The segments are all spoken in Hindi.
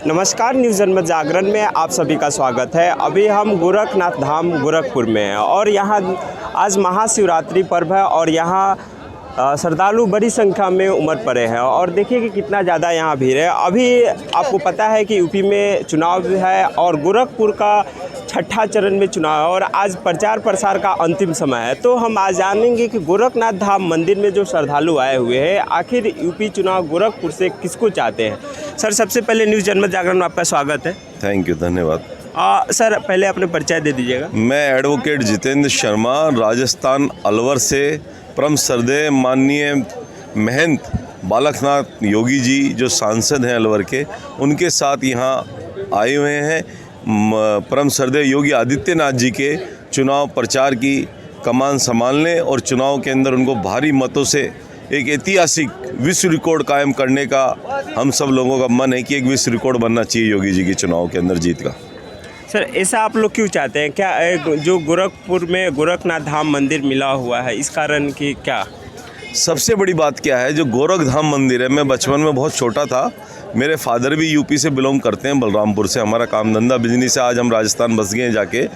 नमस्कार, न्यूज़ जनमत जागरण में आप सभी का स्वागत है। अभी हम गोरखनाथ धाम गोरखपुर में हैं और यहाँ आज महाशिवरात्रि पर्व है और यहाँ श्रद्धालु बड़ी संख्या में उमड़ पड़े हैं और देखिए कि कितना ज़्यादा यहाँ भीड़ है। अभी आपको पता है कि यूपी में चुनाव है और गोरखपुर का छठा चरण में चुनाव है और आज प्रचार प्रसार का अंतिम समय है। तो हम आज जानेंगे कि गोरखनाथ धाम मंदिर में जो श्रद्धालु आए हुए हैं आखिर यूपी चुनाव गोरखपुर से किसको चाहते हैं। सर, सबसे पहले न्यूज़ जनमत जागरण में आपका स्वागत है। थैंक यू, धन्यवाद। सर, पहले अपने परिचय दे दीजिएगा। मैं एडवोकेट जितेंद्र शर्मा, राजस्थान अलवर से परम श्रद्धेय माननीय महंत बालकनाथ योगी जी जो सांसद हैं अलवर के, उनके साथ यहाँ आए हुए हैं। परम श्रद्धेय योगी आदित्यनाथ जी के चुनाव प्रचार की कमान संभालने और चुनाव के अंदर उनको भारी मतों से एक ऐतिहासिक विश्व रिकॉर्ड कायम करने का हम सब लोगों का मन है कि एक विश्व रिकॉर्ड बनना चाहिए योगी जी की चुनाव के अंदर जीत का। सर, ऐसा आप लोग क्यों चाहते हैं? क्या जो गोरखपुर में गोरखनाथ धाम मंदिर मिला हुआ है इस कारण की क्या? सबसे बड़ी बात क्या है, जो गोरखधाम मंदिर है, मैं बचपन में बहुत छोटा था, मेरे फादर भी यूपी से बिलोंग करते हैं, बलरामपुर से। हमारा काम धंधा बिजनेस से आज हम राजस्थान बस गए हैं जाके।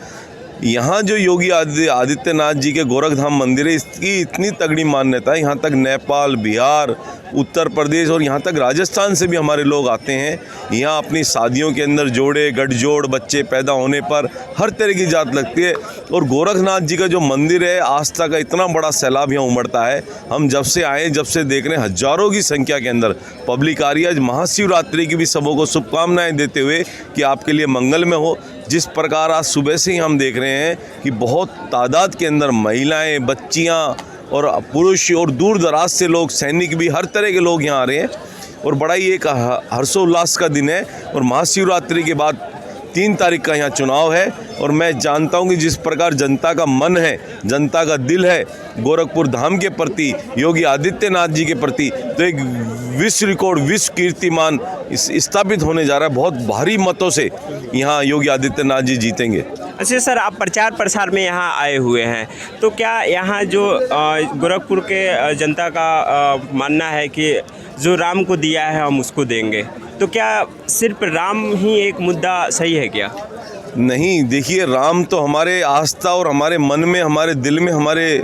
यहाँ जो योगी आदित्यनाथ जी के गोरखधाम मंदिर है, इसकी इतनी तगड़ी मान्यता है, यहाँ तक नेपाल, बिहार, उत्तर प्रदेश और यहाँ तक राजस्थान से भी हमारे लोग आते हैं। यहाँ अपनी शादियों के अंदर जोड़े गठजोड़ बच्चे पैदा होने पर हर तरह की जात लगती है। और गोरखनाथ जी का जो मंदिर है, आस्था का इतना बड़ा सैलाब यहाँ उमड़ता है। हम जब से आए, जब से देख रहे हैं, हजारों की संख्या के अंदर पब्लिक आ रही है। आज महाशिवरात्रि की भी सबों को शुभकामनाएँ देते हुए कि आपके लिए मंगल में हो। जिस प्रकार आज सुबह से ही हम देख रहे हैं कि बहुत तादाद के अंदर महिलाएं, बच्चियां और पुरुष और दूर दराज से लोग, सैनिक भी, हर तरह के लोग यहाँ आ रहे हैं और बड़ा ही एक हर्षोल्लास का दिन है। और महाशिवरात्रि के बाद 3 तारीख का यहाँ चुनाव है और मैं जानता हूँ कि जिस प्रकार जनता का मन है, जनता का दिल है गोरखपुर धाम के प्रति, योगी आदित्यनाथ जी के प्रति, तो एक विश्व रिकॉर्ड, विश्व कीर्तिमान स्थापित होने जा रहा है। बहुत भारी मतों से यहाँ योगी आदित्यनाथ जी जीतेंगे। अच्छा सर, आप प्रचार प्रसार में यहाँ आए हुए हैं, तो क्या यहाँ जो गोरखपुर के जनता का मानना है कि जो राम को दिया है हम उसको देंगे, तो क्या सिर्फ राम ही एक मुद्दा सही है क्या? नहीं, देखिए, राम तो हमारे आस्था और हमारे मन में, हमारे दिल में, हमारे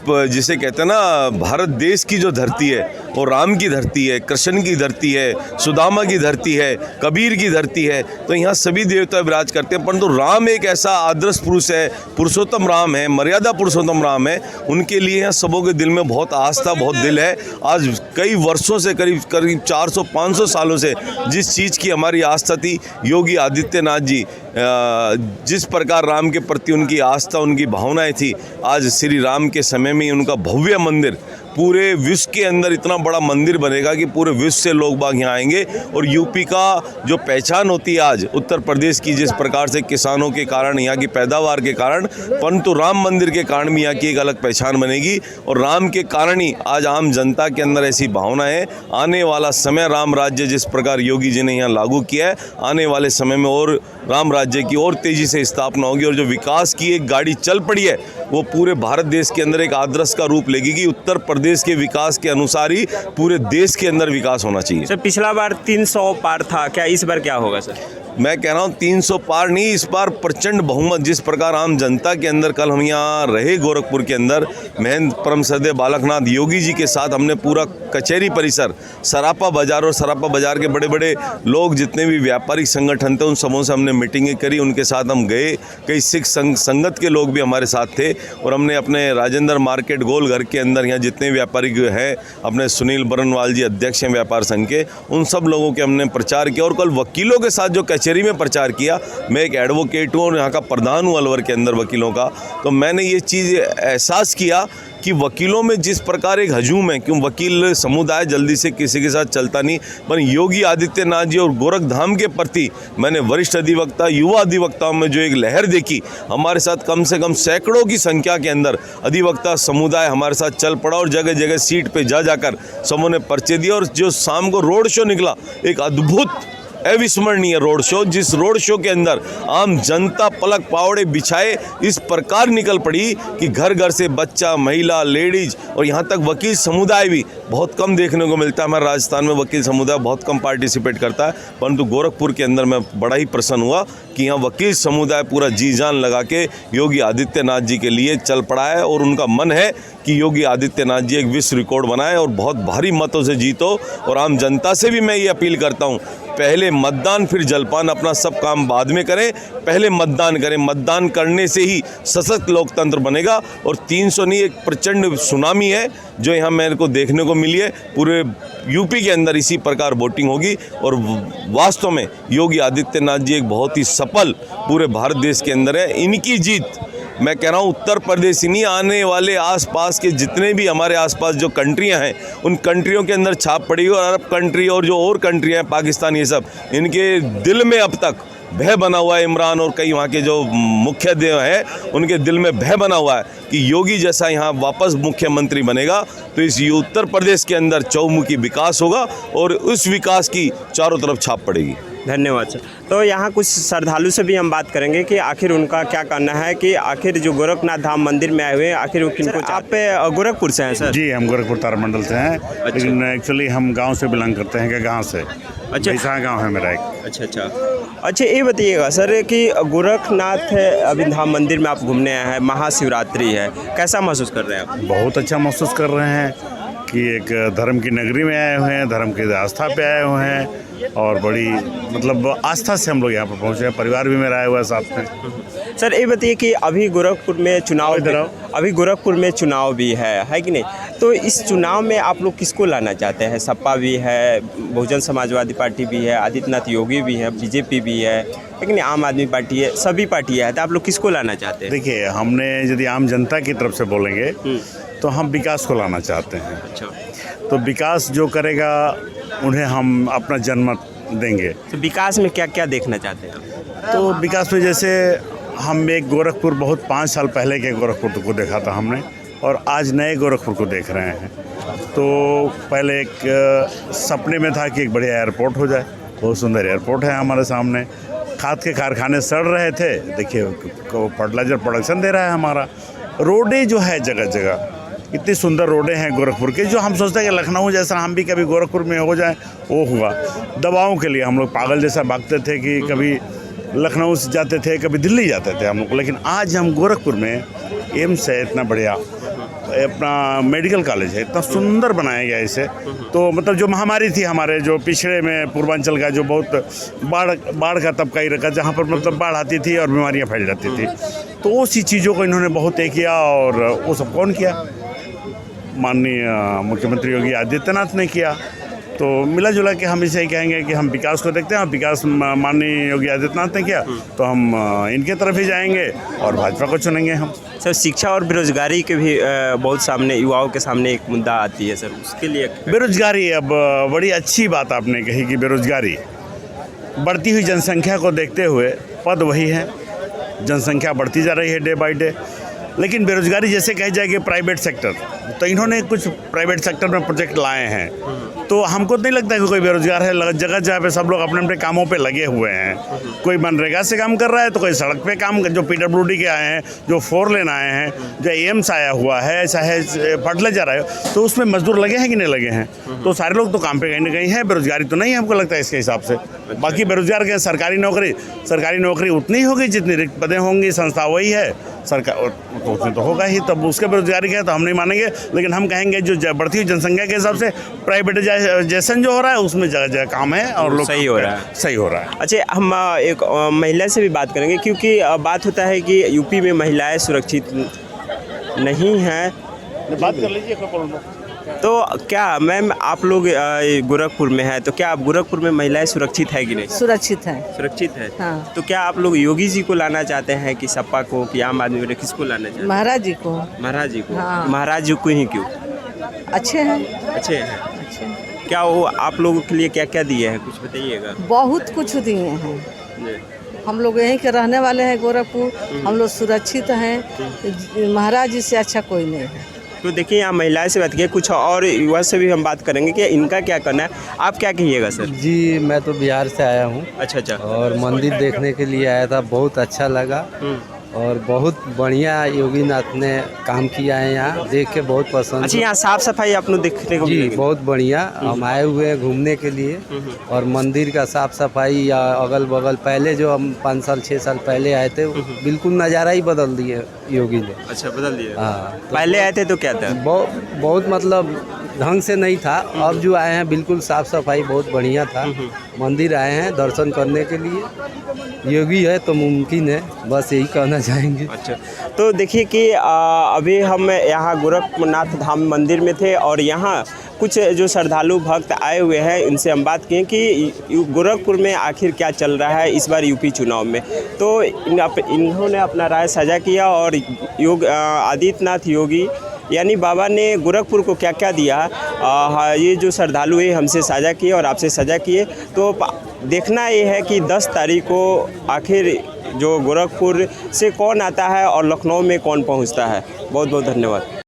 जिसे कहते हैं ना, भारत देश की जो धरती है वो राम की धरती है, कृष्ण की धरती है, सुदामा की धरती है, कबीर की धरती है। तो यहाँ सभी देवता विराज करते हैं, परंतु राम एक ऐसा आदर्श पुरुष है, पुरुषोत्तम राम है, मर्यादा पुरुषोत्तम राम है। उनके लिए यहाँ सबों के दिल में बहुत आस्था, बहुत दिल है। आज कई वर्षों से, करीब 400-500 सालों से जिस चीज़ की हमारी आस्था थी, योगी आदित्यनाथ जी जिस प्रकार राम के प्रति उनकी आस्था, उनकी भावनाएं थी, आज श्री राम के समय में उनका भव्य मंदिर पूरे विश्व के अंदर इतना बड़ा मंदिर बनेगा कि पूरे विश्व से लोग बाग यहाँ आएंगे। और यूपी का जो पहचान होती है आज उत्तर प्रदेश की, जिस प्रकार से किसानों के कारण, यहाँ की पैदावार के कारण, परंतु राम मंदिर के कारण भी यहाँ की एक अलग पहचान बनेगी। और राम के कारण ही आज आम जनता के अंदर ऐसी भावना है। आने वाला समय राम राज्य जिस प्रकार योगी जी ने यहाँ लागू किया है, आने वाले समय में और राम राज्य की और तेज़ी से स्थापना होगी। और जो विकास की एक गाड़ी चल पड़ी है वो पूरे भारत देश के अंदर एक आदर्श का रूप लेगी। उत्तर प्रदेश के विकास के अनुसार ही पूरे देश के अंदर विकास होना चाहिए। सर, पिछला बार 300 पार था, क्या इस बार क्या होगा सर? मैं कह रहा हूँ 300 पार नहीं, इस बार प्रचंड बहुमत। जिस प्रकार आम जनता के अंदर, कल हम यहाँ रहे गोरखपुर के अंदर, महंत परम श्रद्धेय बालकनाथ योगी जी के साथ हमने पूरा कचहरी परिसर, सरापा बाजार और सरापा बाजार के बड़े बड़े लोग, जितने भी व्यापारिक संगठन थे, उन सबों से हमने मीटिंगें करी, उनके साथ हम गए। कई सिख संगत के लोग भी हमारे साथ थे और हमने अपने राजेंद्र मार्केट गोल घर के अंदर यहाँ जितने व्यापारी हैं, अपने सुनील बरनवाल जी अध्यक्ष हैं व्यापार संघ के, उन सब लोगों के हमने प्रचार किया। और कल वकीलों के साथ जो कचहरी में प्रचार किया, मैं एक एडवोकेट हूँ और यहाँ का प्रधान हूँ अलवर के अंदर वकीलों का, तो मैंने ये चीज़ एहसास किया कि वकीलों में जिस प्रकार एक हजूम है, क्यों वकील समुदाय जल्दी से किसी के साथ चलता नहीं, पर योगी आदित्यनाथ जी और गोरखधाम के प्रति मैंने वरिष्ठ अधिवक्ता, युवा अधिवक्ताओं में जो एक लहर देखी, हमारे साथ कम से कम सैकड़ों की संख्या के अंदर अधिवक्ता समुदाय हमारे साथ चल पड़ा और जगह जगह सीट पे जाकर सबों ने पर्चे दिए। और जो शाम को रोड शो निकला, एक अद्भुत अविस्मरणीय रोड शो, जिस रोड शो के अंदर आम जनता पलक पावड़े बिछाए इस प्रकार निकल पड़ी कि घर घर से बच्चा, महिला, लेडीज और यहाँ तक वकील समुदाय भी बहुत कम देखने को मिलता है। हमारे राजस्थान में वकील समुदाय बहुत कम पार्टिसिपेट करता है, परंतु गोरखपुर के अंदर मैं बड़ा ही प्रसन्न हुआ कि यहाँ वकील समुदाय पूरा जी जान लगा के योगी आदित्यनाथ जी के लिए चल पड़ा है और उनका मन है कि योगी आदित्यनाथ जी एक विश्व रिकॉर्ड बनाए और बहुत भारी मतों से जीतो। और आम जनता से भी मैं ये अपील करता हूँ, पहले मतदान फिर जलपान, अपना सब काम बाद में करें, पहले मतदान करें। मतदान करने से ही सशक्त लोकतंत्र बनेगा। और 300 नहीं, एक प्रचंड सुनामी है जो यहाँ मेरे को देखने को मिली है। पूरे यूपी के अंदर इसी प्रकार वोटिंग होगी और वास्तव में योगी आदित्यनाथ जी एक बहुत ही सफल पूरे भारत देश के अंदर है। इनकी जीत, मैं कह रहा हूँ उत्तर प्रदेश ही नहीं, आने वाले आसपास के जितने भी हमारे आसपास जो कंट्रियां हैं उन कंट्रियों के अंदर छाप पड़ी और अरब कंट्री और जो और कंट्रियां हैं, पाकिस्तान, ये सब, इनके दिल में अब तक भय बना हुआ है। इमरान और कई वहाँ के जो मुख्य देव हैं उनके दिल में भय बना हुआ है कि योगी जैसा यहाँ वापस मुख्यमंत्री बनेगा तो इस उत्तर प्रदेश के अंदर चौमुखी विकास होगा और उस विकास की चारों तरफ छाप पड़ेगी। धन्यवाद सर। तो यहाँ कुछ श्रद्धालु से भी हम बात करेंगे कि आखिर उनका क्या कहना है कि आखिर जो गोरखनाथ धाम मंदिर में आए हुए हैं आखिर वो किनको। आप गोरखपुर से हैं सर? जी, हम गोरखपुर तारामंडल से हैं। अच्छा। लेकिन एक्चुअली हम गांव से बिलोंग करते हैं। क्या गांव से? अच्छा, ऐसा गांव है मेरा एक। अच्छा ये बताइएगा सर कि गोरखनाथ अभी धाम मंदिर में आप घूमने आए हैं, महाशिवरात्रि है, कैसा महसूस कर रहे हैं आप? बहुत अच्छा महसूस कर रहे हैं कि एक धर्म की नगरी में आए हुए हैं, धर्म की आस्था पे आए हुए हैं और बड़ी मतलब आस्था से हम लोग यहाँ पर पहुँचे हैं। परिवार भी मेरा आया हुआ है साथ में। सर ये बताइए कि अभी गोरखपुर में चुनाव भी है कि नहीं? तो इस चुनाव में आप लोग किसको लाना चाहते हैं? सपा भी है, बहुजन समाजवादी पार्टी भी है, आदित्यनाथ योगी भी है, बीजेपी भी है, लेकिन आम आदमी पार्टी है, सभी पार्टियाँ हैं, तो आप लोग किसको लाना चाहते हैं? देखिए, हमने यदि आम जनता की तरफ से बोलेंगे तो हम विकास को लाना चाहते हैं। अच्छा, तो विकास जो करेगा उन्हें हम अपना जनमत देंगे। तो विकास में क्या क्या देखना चाहते हैं आप? तो विकास में जैसे हम एक गोरखपुर बहुत 5 साल पहले के गोरखपुर को देखा था हमने और आज नए गोरखपुर को देख रहे हैं। तो पहले एक सपने में था कि एक बढ़िया एयरपोर्ट हो जाए। बहुत सुंदर एयरपोर्ट है हमारे सामने। खाद के कारखाने सड़ रहे थे, देखिए फर्टिलाइजर प्रोडक्शन दे रहा है हमारा। रोडें जो है जगह जगह इतनी सुंदर रोडें हैं गोरखपुर के, जो हम सोचते हैं कि लखनऊ जैसा हम भी कभी गोरखपुर में हो जाए, वो हुआ। दवाओं के लिए हम लोग पागल जैसा भागते थे कि कभी लखनऊ से जाते थे, कभी दिल्ली जाते थे हम लोग। लेकिन आज हम गोरखपुर में एम्स है, इतना बढ़िया अपना मेडिकल कॉलेज है, इतना सुंदर बनाया गया इसे। तो मतलब जो महामारी थी हमारे जो पिछड़े में पूर्वांचल का, जो बहुत बाढ़ का तबका ही रखा, जहाँ पर मतलब बाढ़ आती थी और बीमारियाँ फैल जाती थी, तो उसी चीज़ों को इन्होंने बहुत तय किया। और वो सब कौन किया? माननीय मुख्यमंत्री योगी आदित्यनाथ ने किया। तो मिला जुला के हम इसे ही कहेंगे कि हम विकास को देखते हैं। विकास माननीय योगी आदित्यनाथ ने किया तो हम इनके तरफ ही जाएंगे और भाजपा को चुनेंगे हम। सर शिक्षा और बेरोजगारी के भी बहुत सामने, युवाओं के सामने एक मुद्दा आती है सर, उसके लिए बेरोजगारी, अब बड़ी अच्छी बात आपने कही कि बेरोजगारी, बढ़ती हुई जनसंख्या को देखते हुए पद वही है, जनसंख्या बढ़ती जा रही है डे बाई डे। लेकिन बेरोजगारी जैसे कही जाए कि प्राइवेट सेक्टर, तो इन्होंने कुछ प्राइवेट सेक्टर में प्रोजेक्ट लाए हैं, तो हमको नहीं लगता कि कोई बेरोजगार है। जगह जगह पे सब लोग अपने अपने कामों पे लगे हुए हैं। कोई मनरेगा से काम कर रहा है, तो कोई सड़क पे काम, जो PWD के आए हैं, जो 4 लेन आए हैं, जो एम्स आया हुआ है, चाहे फर्टिलाइजर आया, तो उसमें मजदूर लगे हैं कि नहीं लगे हैं? तो सारे लोग तो काम पे कहीं ना कहीं है। बेरोजगारी तो नहीं है हमको लगता है इसके हिसाब से। बाकी बेरोजगार के सरकारी नौकरी उतनी होगी जितनी रिक्त पदें होंगी, संस्था वही है सरकार, तो उसमें तो होगा ही, तब उसके बेरोजगारी का तो हम नहीं मानेंगे। लेकिन हम कहेंगे जो बढ़ती हुई जनसंख्या के हिसाब से प्राइवेटाइजेशन जो हो रहा है उसमें जगह जगह काम है और लोग सही हो रहा है। अच्छा, हम एक महिला से भी बात करेंगे, क्योंकि बात होता है कि यूपी में महिलाएं सुरक्षित नहीं हैं। बात कर लीजिए। तो क्या मैम आप लोग गोरखपुर में है, तो क्या आप गोरखपुर में महिलाएं सुरक्षित है कि नहीं? सुरक्षित है। सुरक्षित है। हाँ। तो क्या आप लोग योगी जी को लाना चाहते हैं कि सपा को, कि आम आदमी को, किसको लाना चाहते हैं? महाराज जी को। महाराज जी को। हाँ। महाराज जी को ही क्यों? अच्छे हैं। अच्छे हैं। अच्छे। क्या वो आप लोगों के लिए क्या क्या दिए हैं, कुछ बताइएगा। बहुत कुछ दिए हैं। हम लोग यहीं के रहने वाले हैं गोरखपुर, हम लोग सुरक्षित हैं। महाराज जी से अच्छा कोई नहीं है। तो देखिए यहाँ महिलाएं से बात किए, कुछ और युवा से भी हम बात करेंगे कि इनका क्या करना है। आप क्या कहिएगा सर? जी, मैं तो बिहार से आया हूँ अच्छा अच्छा। और मंदिर देखने के लिए आया था, बहुत अच्छा लगा और बहुत बढ़िया योगीनाथ ने काम किया है, यहाँ देख के बहुत पसंद। अच्छा, यहाँ साफ सफाई आपको देखने को जी मिलेगी? बहुत बढ़िया, हम आए हुए हैं घूमने के लिए और मंदिर का साफ सफाई या अगल बगल, पहले जो हम 5 साल 6 साल पहले आए थे बिल्कुल नज़ारा ही बदल दिए योगी ने। अच्छा, बदल दिए। हाँ, पहले आए थे तो क्या था? बहुत मतलब ढंग से नहीं था, अब जो आए हैं बिल्कुल साफ सफाई बहुत बढ़िया था। मंदिर आए हैं दर्शन करने के लिए, योगी है तो मुमकिन है, बस यही कहना चाहेंगे। अच्छा, तो देखिए कि अभी हम यहाँ गोरखनाथ धाम मंदिर में थे और यहाँ कुछ जो श्रद्धालु भक्त आए हुए हैं इनसे हम बात किए कि गोरखपुर में आखिर क्या चल रहा है इस बार यूपी चुनाव में। तो इन्होंने अपना राय साझा किया और आदित्यनाथ योगी यानी बाबा ने गोरखपुर को क्या क्या दिया, ये जो श्रद्धालु है हमसे साझा किए और आपसे साझा किए। तो देखना ये है कि 10 तारीख को आखिर जो गोरखपुर से कौन आता है और लखनऊ में कौन पहुंचता है। बहुत बहुत धन्यवाद।